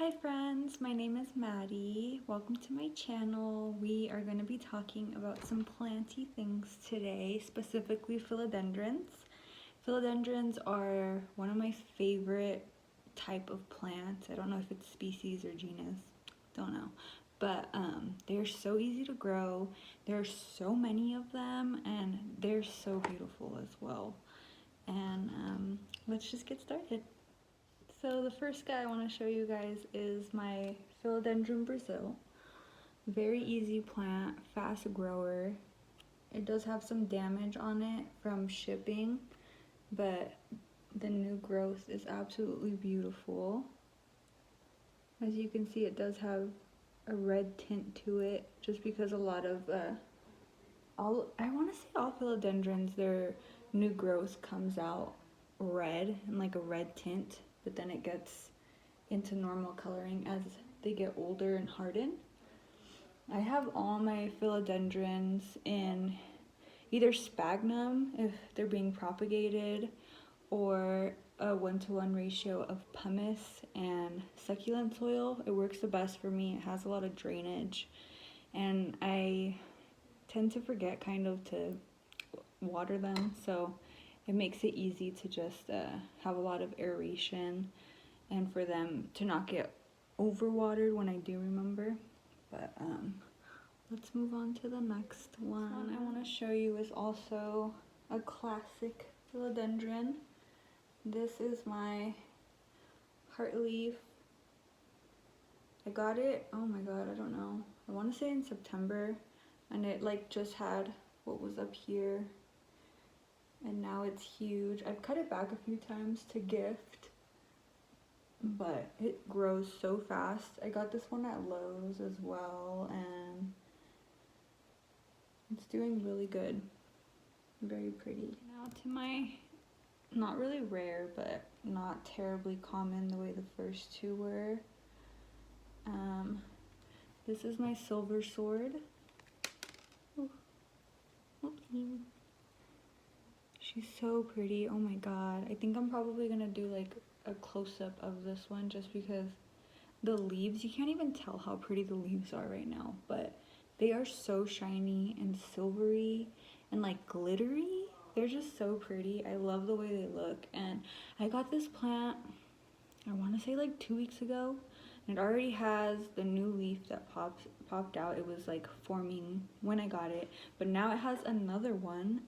Hi friends, my name is Maddie. Welcome to my channel. We are going to be talking about some planty things today, specifically philodendrons. Philodendrons are one of my favorite type of plants. I don't know if it's species or genus, don't know. But they're so easy to grow. There are so many of them and they're so beautiful as well. And let's just get started. So the first guy I want to show you guys is my Philodendron Brazil. Very easy plant, fast grower. It does have some damage on it from shipping, but the new growth is absolutely beautiful. As you can see, it does have a red tint to it just because a lot of I want to say all philodendrons, their new growth comes out red and like a red tint, but then it gets into normal coloring as they get older and harden. I have all my philodendrons in either sphagnum if they're being propagated, or a 1-to-1 ratio of pumice and succulent soil. It works the best for me. It has a lot of drainage, and I tend to forget kind of to water them, so it makes it easy to just have a lot of aeration and for them to not get overwatered when I do remember. But let's move on to the next one. I want to show you is also a classic philodendron. This is my heart leaf. I got it, oh my god, I don't know, I want to say in September, and it like just had what was up here, and now it's huge. I've cut it back a few times to gift, but it grows so fast. I got this one at Lowe's as well, and it's doing really good. Very pretty. Now to my not really rare, but not terribly common the way the first two were. This is my silver sword. She's so pretty, oh my god. I think I'm probably gonna do like a close-up of this one just because the leaves, you can't even tell how pretty the leaves are right now, but they are so shiny and silvery and like glittery. They're just so pretty. I love the way they look, and I got this plant, I want to say like 2 weeks ago, and it already has the new leaf that popped out. It was like forming when I got it, but now it has another one,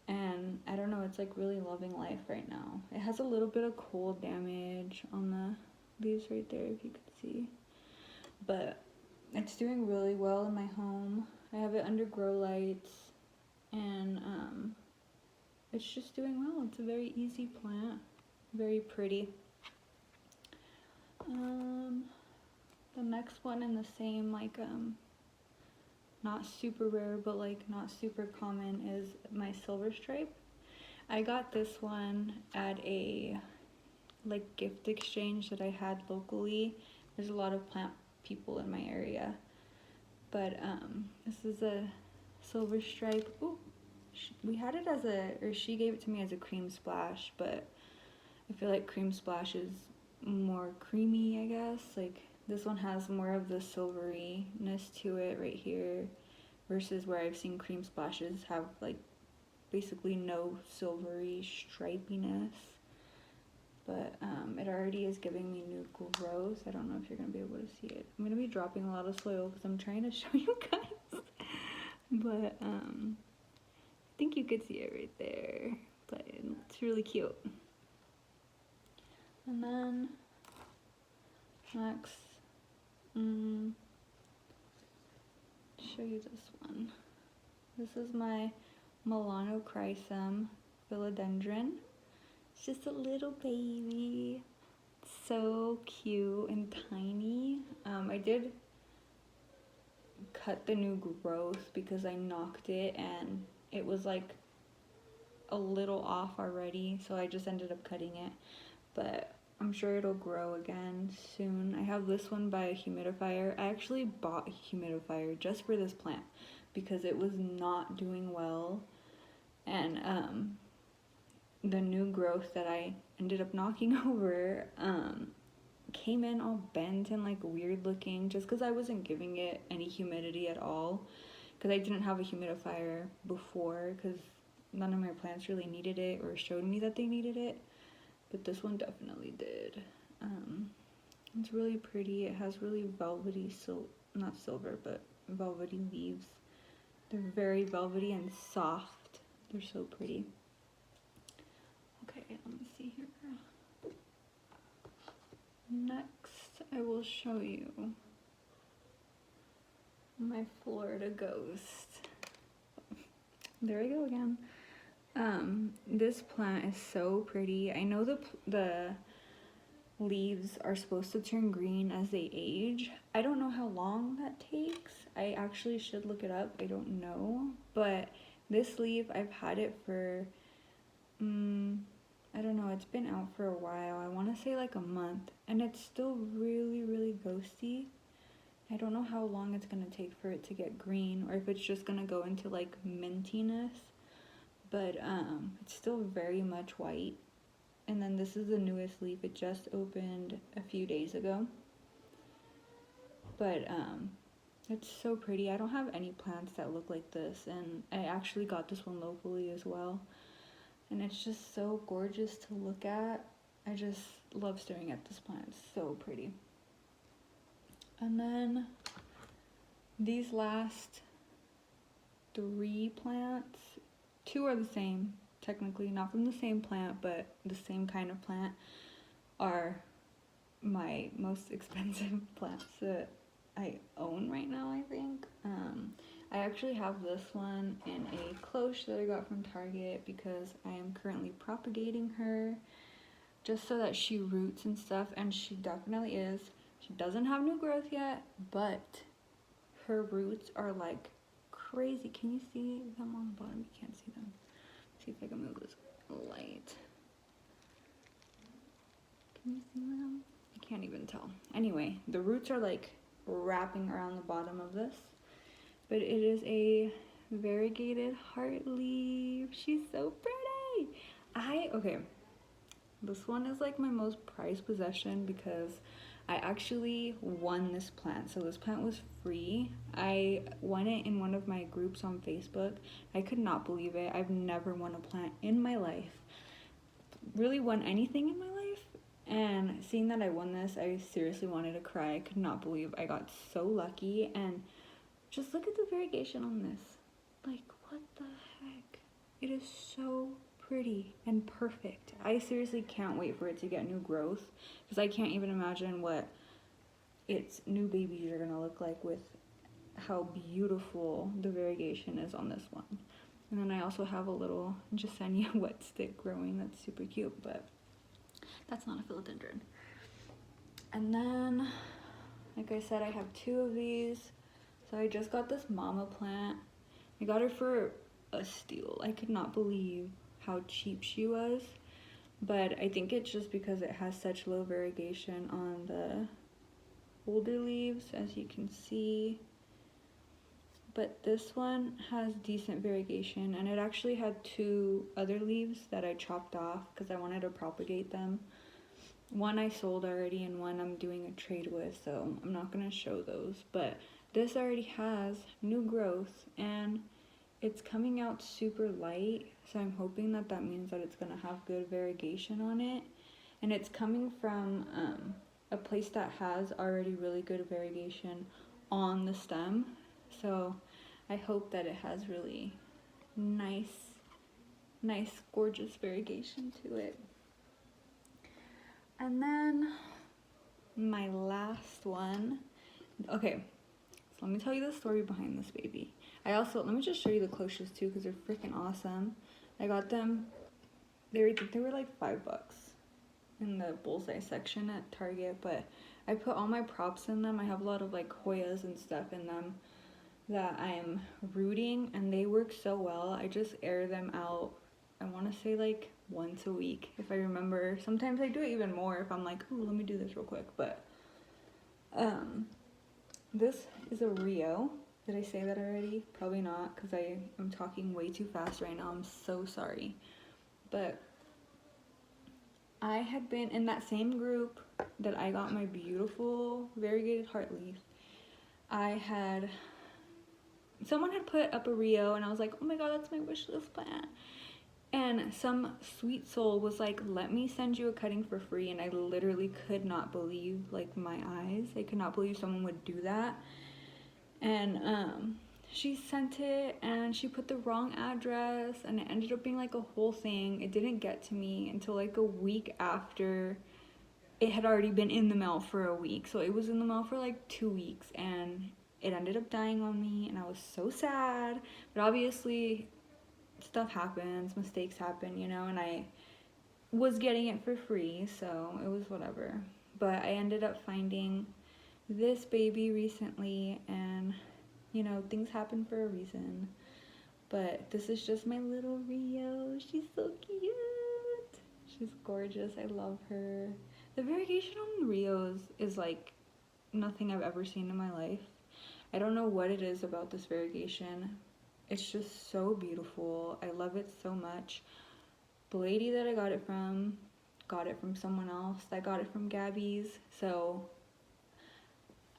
and I don't know, it's like really loving life right now. It has a little bit of cold damage on the leaves right there, if you could see, but it's doing really well in my home. I have it under grow lights, and it's just doing well. It's a very easy plant, very pretty. The next one in the same, like not super rare but like not super common, is my silver stripe. I got this one at a like gift exchange that I had locally. There's a lot of plant people in my area, but this is a silver stripe. Ooh, we had it as or she gave it to me as a cream splash, but I feel like cream splash is more creamy, I guess. Like this one has more of the silveryness to it right here, versus where I've seen cream splashes have like basically no silvery stripiness. But it already is giving me new growth. I don't know if you're gonna be able to see it. I'm gonna be dropping a lot of soil because I'm trying to show you guys. But I think you could see it right there. But it's really cute. And then next, show you this one. This is my Melanochrysum philodendron. It's just a little baby. It's so cute and tiny. I did cut the new growth because I knocked it and it was like a little off already, so I just ended up cutting it, but I'm sure it'll grow again soon. I have this one by a humidifier. I actually bought a humidifier just for this plant because it was not doing well, and the new growth that I ended up knocking over, came in all bent and like weird looking just because I wasn't giving it any humidity at all, because I didn't have a humidifier before, because none of my plants really needed it or showed me that they needed it, but this one definitely did. It's really pretty. It has really velvety, not silver, but velvety leaves. They're very velvety and soft. They're so pretty. Okay, let me see here. Next, I will show you my Florida ghost. There we go again. This plant is so pretty. I know the leaves are supposed to turn green as they age. I don't know how long that takes. I actually should look it up. I don't know. But this leaf, I've had it for, I don't know, it's been out for a while. I want to say like a month. And it's still really, really ghosty. I don't know how long it's going to take for it to get green, or if it's just going to go into like mintiness. But it's still very much white. And then this is the newest leaf. It just opened a few days ago. But it's so pretty. I don't have any plants that look like this, and I actually got this one locally as well. And it's just so gorgeous to look at. I just love staring at this plant. It's so pretty. And then these last 3 plants, 2 are the same, technically, not from the same plant, but the same kind of plant, are my most expensive plants that I own right now, I think. I actually have this one in a cloche that I got from Target because I am currently propagating her just so that she roots and stuff, and she definitely is. She doesn't have new growth yet, but her roots are like crazy. Can you see them on the bottom? You can't see them. Let's see if I can move this light. Can you see them? I can't even tell. Anyway, the roots are like wrapping around the bottom of this, but it is a variegated heart leaf. She's so pretty. Okay, this one is like my most prized possession because I actually won this plant. So this plant was free. I won it in one of my groups on Facebook. I could not believe it. I've never won a plant in my life. Really won anything in my life. And seeing that I won this, I seriously wanted to cry. I could not believe I got so lucky. And just look at the variegation on this. Like, what the heck? It is so pretty and perfect. I seriously can't wait for it to get new growth, because I can't even imagine what its new babies are gonna look like with how beautiful the variegation is on this one. And then I also have a little Jasenia wet stick growing that's super cute, but that's not a philodendron. And then, like I said, I have 2 of these. So I just got this mama plant. I got her for a steal. I could not believe how cheap she was, but I think it's just because it has such low variegation on the older leaves, as you can see. But this one has decent variegation, and it actually had 2 other leaves that I chopped off because I wanted to propagate them. One I sold already, and one I'm doing a trade with, so I'm not going to show those. But this already has new growth, and it's coming out super light, so I'm hoping that that means that it's going to have good variegation on it. And it's coming from a place that has already really good variegation on the stem, so I hope that it has really nice, gorgeous variegation to it. And then my last one. Okay, so let me tell you the story behind this baby. Let me just show you the cloches too, because they're freaking awesome. I got them, they were like $5 in the bullseye section at Target, but I put all my props in them. I have a lot of like Hoyas and stuff in them that I am rooting, and they work so well. I just air them out, I want to say like once a week if I remember. Sometimes I do it even more if I'm like, ooh, let me do this real quick. But this is a Rio. Did I say that already? Probably not, because I am talking way too fast right now. I'm so sorry. But I had been in that same group that I got my beautiful variegated heart leaf, someone had put up a Rio, and I was like, oh my god, that's my wish list plant. And some sweet soul was like, let me send you a cutting for free. And I literally could not believe, like, my eyes. I could not believe someone would do that. And she sent it, and she put the wrong address, and it ended up being like a whole thing. It didn't get to me until like a week after it had already been in the mail for a week. So it was in the mail for like 2 weeks, and it ended up dying on me, and I was so sad. But obviously stuff happens, mistakes happen, you know, and I was getting it for free, so it was whatever. But I ended up finding this baby recently, and you know, things happen for a reason. But this is just my little Rio. She's so cute. She's gorgeous. I love her. The variegation on Rios is like nothing I've ever seen in my life. I don't know what it is about this variegation. It's just so beautiful. I love it so much. The lady that I got it from someone else that got it from Gabby's. So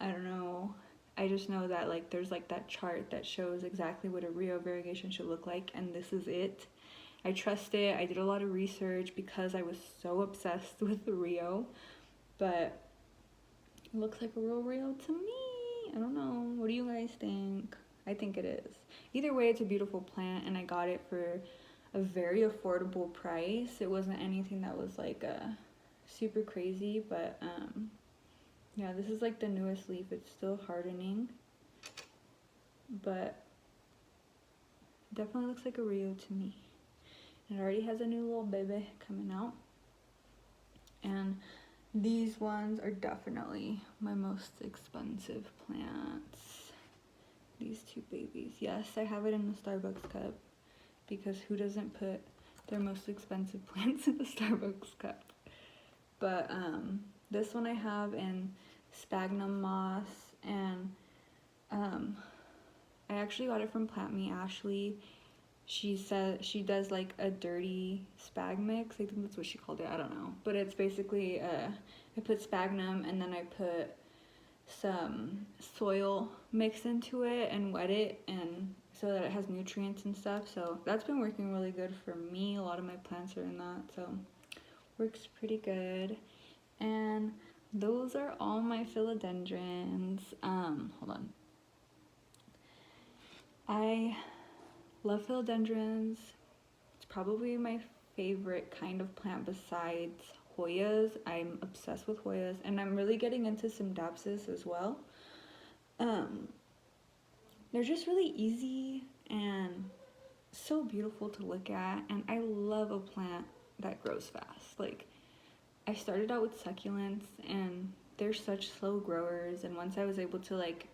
I don't know. I just know that like there's like that chart that shows exactly what a Rio variegation should look like, and this is it. I trust it. I did a lot of research because I was so obsessed with the Rio, but it looks like a real Rio to me. I don't know. What do you guys think? I think it is. Either way, it's a beautiful plant, and I got it for a very affordable price. It wasn't anything that was like super crazy, but yeah, this is like the newest leaf. It's still hardening, but definitely looks like a Rio to me. And it already has a new little baby coming out. And these ones are definitely my most expensive plants. These two babies. Yes, I have it in the Starbucks cup, because who doesn't put their most expensive plants in the Starbucks cup? But this one I have in sphagnum moss, and I actually got it from Plant Me Ashley. She said she does like a dirty spag mix. I think that's what she called it. I don't know, but it's basically I put sphagnum, and then I put some soil mix into it and wet it, and so that it has nutrients and stuff. So that's been working really good for me. A lot of my plants are in that, so works pretty good. And those are all my philodendrons. Hold on. I love philodendrons. It's probably my favorite kind of plant besides Hoyas. I'm obsessed with Hoyas, and I'm really getting into some Dapsus as well. They're just really easy and so beautiful to look at, and I love a plant that grows fast. Like, I started out with succulents, and they're such slow growers, and once I was able to like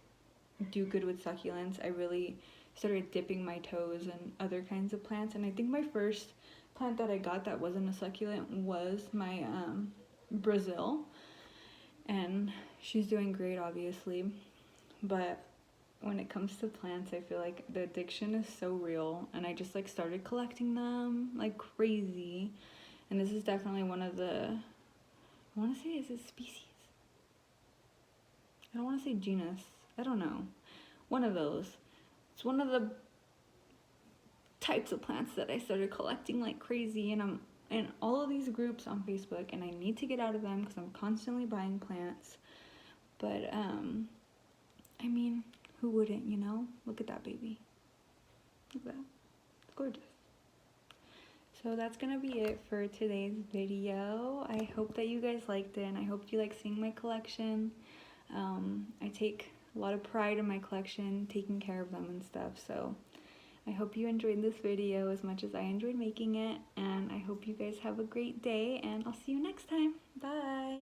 do good with succulents, I really started dipping my toes in other kinds of plants. And I think my first plant that I got that wasn't a succulent was my Brazil, and she's doing great, obviously. But when it comes to plants, I feel like the addiction is so real, and I just like started collecting them like crazy. And this is definitely one of the, I want to say, is it species? I don't want to say genus. I don't know. One of those. It's one of the types of plants that I started collecting like crazy, and I'm in all of these groups on Facebook, and I need to get out of them because I'm constantly buying plants. But I mean, who wouldn't, you know? Look at that baby. Look at that. It's gorgeous. So that's gonna be it for today's video. I hope that you guys liked it, and I hope you like seeing my collection. I take a lot of pride in my collection, taking care of them and stuff, so I hope you enjoyed this video as much as I enjoyed making it, and I hope you guys have a great day, and I'll see you next time. Bye!